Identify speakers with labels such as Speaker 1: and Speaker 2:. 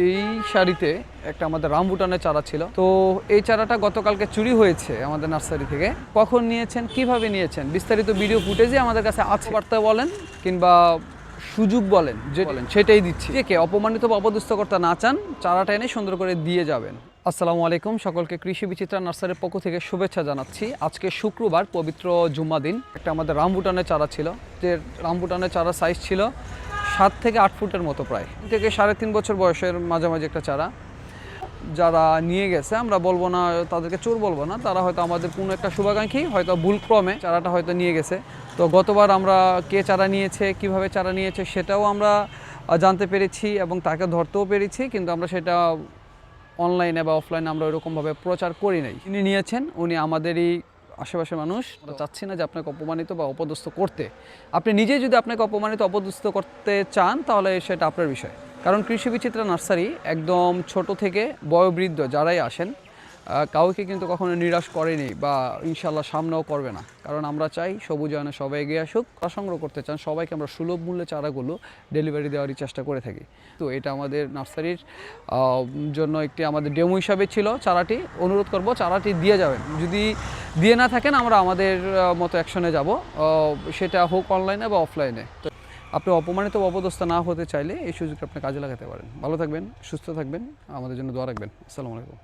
Speaker 1: এই শাড়িতে একটা আমাদের রামবুটানের চারা ছিল, তো এই চারাটা গতকালকে চুরি হয়েছে আমাদের নার্সারি থেকে। কখন নিয়েছেন, কিভাবে নিয়েছেন, বিস্তারিত ভিডিও ফুটেজে আমাদের কাছে আছে। বার্তা বলেন কিংবা সুযোগ বলেন, যে বলেন সেটাই দিচ্ছি। কে অপমানিত বা অপদস্থ করতে না চান, চারাটা এনে সুন্দর করে দিয়ে যাবেন। আসসালামু আলাইকুম, সকলকে কৃষি বিচিত্রা নার্সারির পক্ষ থেকে শুভেচ্ছা জানাচ্ছি। আজকে শুক্রবার, পবিত্র জুম্মা দিন। একটা আমাদের রামবুটানের চারা ছিল, যে রামবুটানের চারা সাইজ ছিল 7 থেকে 8 ফুটের মতো, প্রায় 3 থেকে 3.5 বছর বয়সের মাঝামাঝি একটা চারা। যারা নিয়ে গেছে, আমরা বলবো না তাদেরকে চোর বলবো না, তারা হয়তো আমাদের কোনো একটা শুভাকাঙ্ক্ষী, হয়তো ভুলক্রমে চারাটা হয়তো নিয়ে গেছে। তো গতবার আমরা কে চারা নিয়েছে, কিভাবে চারা নিয়েছে সেটাও আমরা জানতে পেরেছি এবং তাকে ধরতেও পেরেছি, কিন্তু আমরা সেটা অনলাইনে বা অফলাইনে আমরা ওইরকমভাবে প্রচার করি নাই। তিনি নিয়েছেন, উনি আমাদেরই আশেপাশের মানুষ। আমরা চাচ্ছি না যে আপনাকে অপমানিত বা অপদস্থ করতে। আপনি নিজে যদি আপনাকে অপমানিত অপদস্থ করতে চান, তাহলে সেটা আপনার বিষয়। কারণ কৃষি বিচিত্রা নার্সারি একদম ছোট থেকে বয়োবৃদ্ধ যারাই আসেন, কাউকে কিন্তু কখনো নিরাশ করেনি বা ইনশাল্লাহ সামনেও করবে না। কারণ আমরা চাই সবুজায়নে সবাই এগিয়ে আসুক। সংগ্রহ করতে চান সবাইকে আমরা সুলভ মূল্যে চারাগুলো ডেলিভারি দেওয়ারই চেষ্টা করে থাকি। তো এটা আমাদের নার্সারির জন্য একটি আমাদের ডেমো হিসাবে ছিল চারাটি। অনুরোধ করব চারাটি দিয়ে যাবেন। যদি দিয়ে না থাকেন, আমরা আমাদের মতো অ্যাকশনে যাব, সেটা হোক অনলাইনে বা অফলাইনে। তো আপনি অপমানিত বা অপদস্থ না হতে চাইলে এই সুযোগটা আপনি কাজে লাগাতে পারেন। ভালো থাকবেন, সুস্থ থাকবেন, আমাদের জন্য দোয়া রাখবেন। আসসালামু আলাইকুম।